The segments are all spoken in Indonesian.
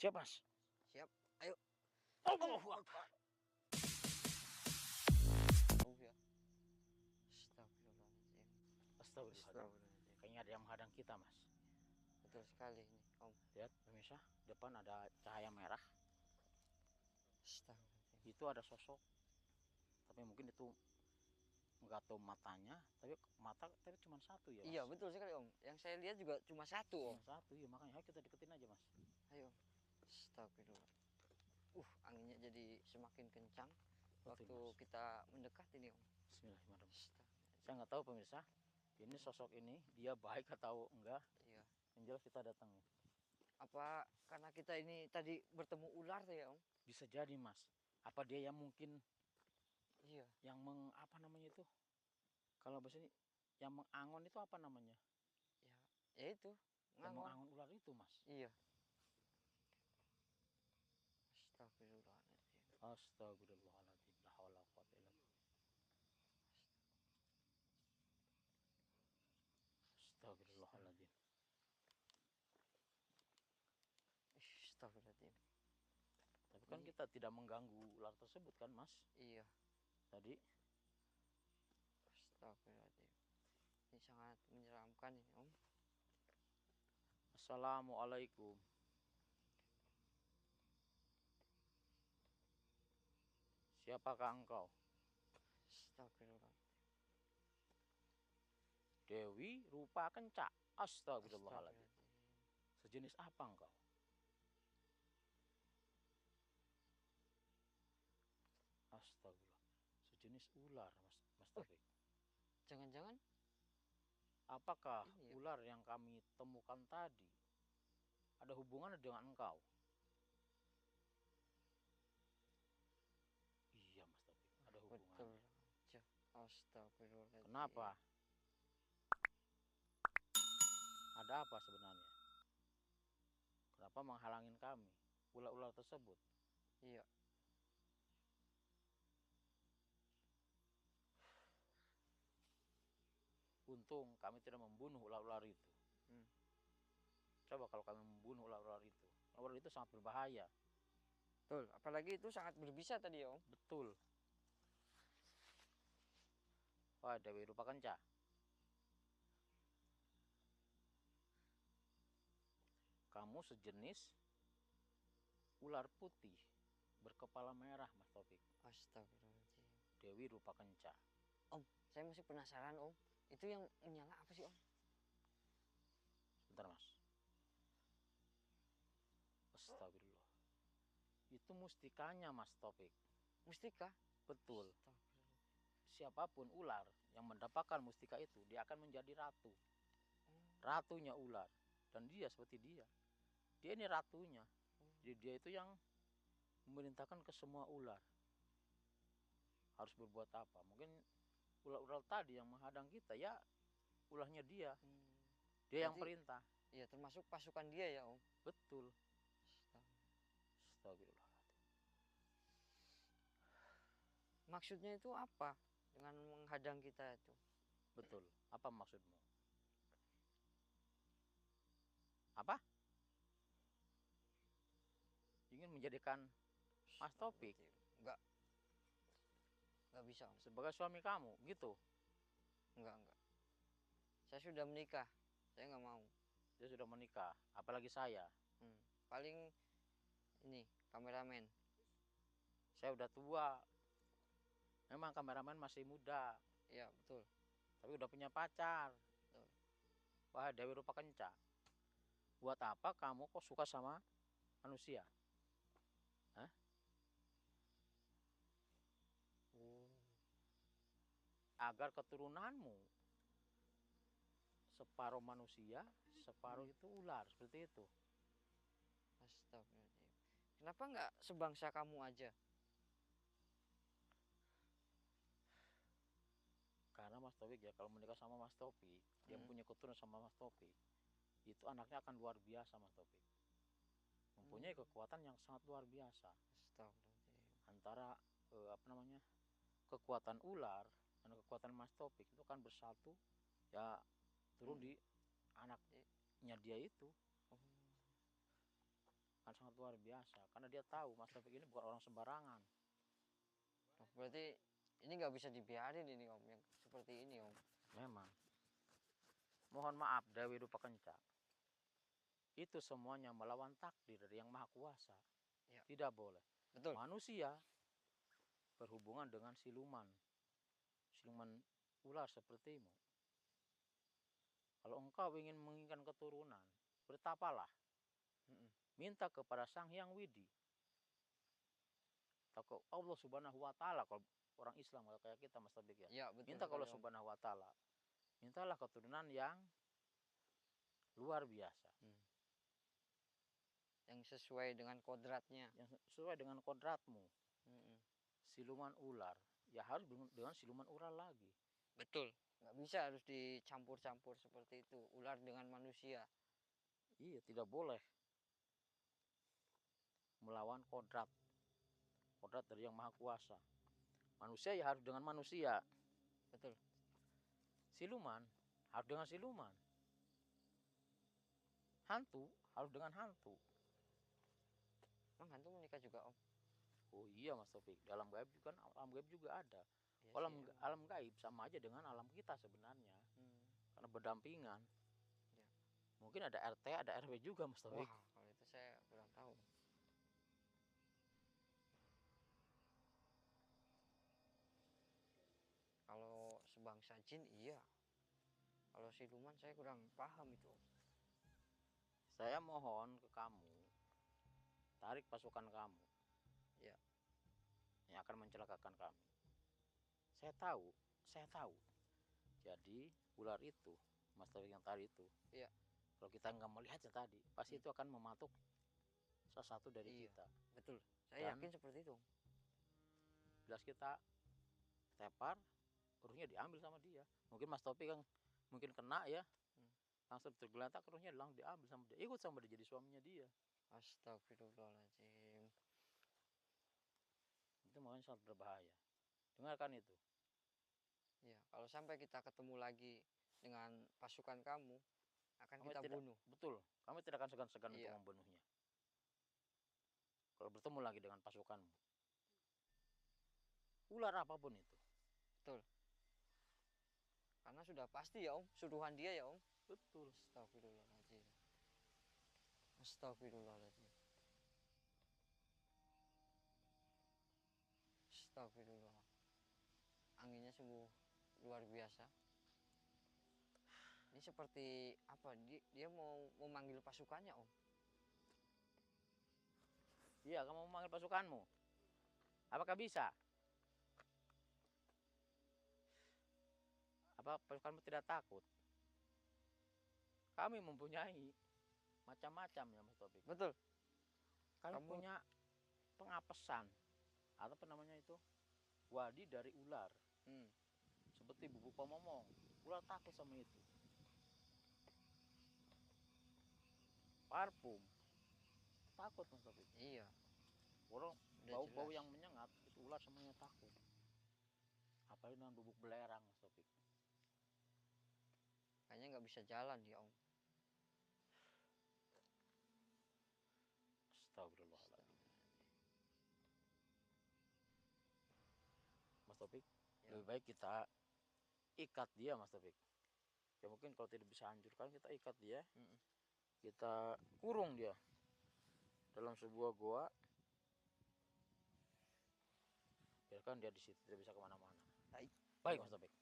Siap, Mas. Siap. Ayo. Allahu Akbar. Oh ya. Astagfirullahaladzim. Astagfirullahaladzim. Astagfirullahaladzim. Kayaknya ada yang menghadang kita, Mas. Betul sekali ini, Om. Lihat, pemirsa, depan ada cahaya merah. Astagfirullahaladzim. Itu ada sosok. Tapi mungkin itu nggak tahu matanya, tapi cuma satu ya, Mas. Iya, betul sekali, Om. Yang saya lihat juga cuma satu, Om. Cuma satu, ya makanya ayo kita deketin aja, Mas. Ayo. Astagfirullah. Anginnya jadi semakin kencang Betul, waktu Mas. kita mendekat ini, Om. Bismillahirrahmanirrahim. Astagfirullah. Saya nggak tahu pemirsa, ini sosok ini dia baik atau enggak. Iya. Yang jelas kita datang. Apa karena kita ini tadi bertemu ular tuh ya, Om? Bisa jadi, Mas. Apa dia yang mungkin Iya. yang apa namanya itu? Kalau bahasa ini yang mengangon itu apa namanya? Ya itu. Yang Ngangon. mengangon ular itu, Mas. Iya. Astagfirullahaladzim. Astagfirullahaladzim. La haula wala quwwata illa billah. Astagfirullahaladzim. Astagfirullahaladzim. Tapi kan kita tidak mengganggu ular tersebut kan, Mas? Iya. Tadi. Astagfirullahaladzim. Ini sangat menyeramkan ini, Om. Assalamualaikum. Siapakah engkau? Astagfirullahaladzim. Dewi rupa kencak. Astagfirullahaladzim. Astagfirullahaladzim. Sejenis apa engkau? Astagfirullah. Sejenis ular, Mas Taufik. Jangan-jangan Apakah ini ya? ular yang kami temukan tadi ada hubungannya dengan engkau? Iya, Mas Taufik, ada Betul hubungannya. aja. Astagfirullahaladzim. Kenapa? Ada apa sebenarnya? Kenapa menghalangin kami, ular-ular tersebut? Iya. Untung kami tidak membunuh ular-ular itu. Coba kalau kami membunuh ular-ular itu sangat berbahaya. Betul. Apalagi itu sangat berbisa tadi ya, Om. Betul. Wah, Dewi rupa kencak. Kamu sejenis ular putih berkepala merah, Mas Taufik. Astagfirullahaladzim. Dewi rupa kencak. Om, saya masih penasaran, Om. Itu yang menyala apa sih, Om? Bentar, Mas. Astagfirullah. Itu mustikanya, Mas Taufik. Mustika? Betul. Astagfirullah. Siapapun ular yang mendapatkan mustika itu, dia akan menjadi ratu. Ratunya ular. Dan dia seperti dia. Dia ini ratunya. Jadi dia itu yang memerintahkan ke semua ular. Harus berbuat apa? Mungkin ular-ular tadi yang menghadang kita, ya ulahnya dia. Dia yang perintah. Iya, termasuk pasukan dia ya, Om. Betul. Astagfirullah. Maksudnya itu apa dengan menghadang kita itu? Betul. Apa maksudmu? Apa? Ingin menjadikan Mas Taufik Enggak bisa, Om. sebagai suami kamu, gitu? Enggak. Saya sudah menikah. Saya nggak mau. Dia sudah menikah, apalagi saya. Paling ini kameramen. Saya udah tua. Memang kameramen masih muda. Iya, betul. Tapi udah punya pacar. Betul. Wah, Dewi rupa kencak. Buat apa kamu kok suka sama manusia? Hah? Agar keturunanmu separuh manusia, separuh itu ular, seperti itu. Astagfirullahaladzim. Kenapa nggak sebangsa kamu aja? Karena Mas Taufik ya, kalau menikah sama Mas Taufik, dia punya keturunan sama Mas Taufik, itu anaknya akan luar biasa, Mas Taufik. Mempunyai kekuatan yang sangat luar biasa. Astagfirullahaladzim. Antara kekuatan ular dan kekuatan Mas Taufik itu kan bersatu, ya turun di anaknya dia itu. akan sangat luar biasa karena dia tahu Mas Taufik ini bukan orang sembarangan. Oh, berarti ini nggak bisa dibiarin ini Om, yang seperti ini Om. Memang. Mohon maaf Dewi Rupa Kenca. Itu semuanya melawan takdir dari Yang Maha Kuasa. Ya. Tidak boleh. Betul. Manusia berhubungan dengan siluman ular sepertimu. Kalau engkau ingin menginginkan keturunan, bertapalah. Minta kepada Sang Hyang Widi. Atau Allah Subhanahu wa Ta'ala, kalau orang Islam kayak kita Mas Taufik ya. Ya, betul. Minta ke Allah Subhanahu wa Ta'ala. Mintalah keturunan yang luar biasa. Yang sesuai dengan kodratnya. Yang sesuai dengan kodratmu. Siluman ular, ya harus dengan siluman ular lagi. Betul. Nggak bisa harus dicampur-campur seperti itu, ular dengan manusia. Iya, tidak boleh melawan kodrat dari Yang Maha Kuasa. Manusia ya harus dengan manusia. Betul. Siluman harus dengan siluman. Hantu harus dengan hantu. Emang hantu menikah juga Om? Oh iya Mas Taufik, dalam gaib juga kan, alam gaib juga ada. Iya Alam, sih, alam gaib sama aja dengan alam kita sebenarnya. Karena berdampingan. Ya. Mungkin ada RT, ada RW juga Mas Taufik. Wah, kalau itu saya kurang tahu. Kalau sebangsa jin iya. Kalau siluman saya kurang paham itu. Saya mohon ke kamu, tarik pasukan kamu. Ya. Yang akan mencelakakan kami. Saya tahu. Jadi ular itu, Mas Taufik yang tadi itu. Iya. Kalau kita nggak melihatnya tadi, pasti itu akan mematuk salah satu dari kita. Betul. Saya yakin seperti itu. Jelas kita tepar, ruhnya diambil sama dia. Mungkin Mas Taufik yang mungkin kena ya, langsung tergeletak, ruhnya langsung diambil sama dia. Ikut sama dia jadi suaminya dia. Astagfirullahaladzim. Itu makanya sangat berbahaya. Dengarkan itu. Ya, kalau sampai kita ketemu lagi dengan pasukan kamu, akan kita bunuh. Betul, kami tidak akan segan-segan untuk membunuhnya. Kalau bertemu lagi dengan pasukanmu, ular apapun itu. Betul. Karena sudah pasti ya Om, suruhan dia ya Om. Betul. Astagfirullahaladzim. Astagfirullahaladzim. Astagfirullah. Anginnya sungguh luar biasa. Ini seperti apa? Dia mau memanggil pasukannya Om. Iya, kamu memanggil pasukanmu. Apakah bisa? Apa pasukanmu tidak takut? Kami mempunyai macam-macam ya Mas Taufik. Betul. Kami punya pengapesan atau apa namanya itu, wadi dari ular. Seperti bubuk pamomong. Ular takut sama itu. Parfum takut Mas Taufik. Iya. Orang bau-bau yang menyengat itu ular semuanya takut. Apalagi dengan bubuk belerang Mas Taufik. Kayaknya nggak bisa jalan ya Om. Astagfirullahaladzim. Mas Taufik, lebih baik kita ikat dia Mas Taufik. Ya mungkin kalau tidak bisa hancurkan, kita ikat dia. Kita kurung dia dalam sebuah goa. Biarkan dia di situ, tidak bisa kemana-mana. Baik Mas Taufik.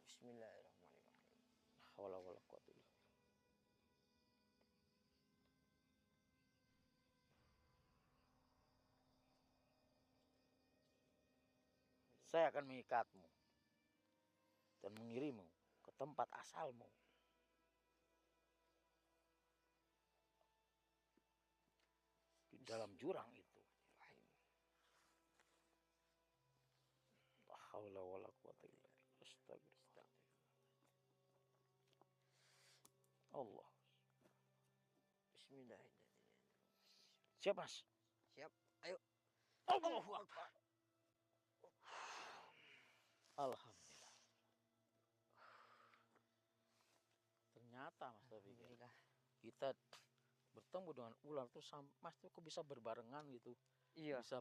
Bismillahirrahmanirrahim. Saya akan mengikatmu dan mengirimmu ke tempat asalmu. Di dalam jurang itu. La haula wala quwata illa billah. Astagfirullah. Allah. Bismillahirrahmanirrahim. Siap Mas? Siap. Ayo. Allahu Akbar. Alhamdulillah. Ternyata Mas Taufik, kita kita bertemu dengan ular tuh Mas tuh kok bisa berbarengan gitu, Iya. bisa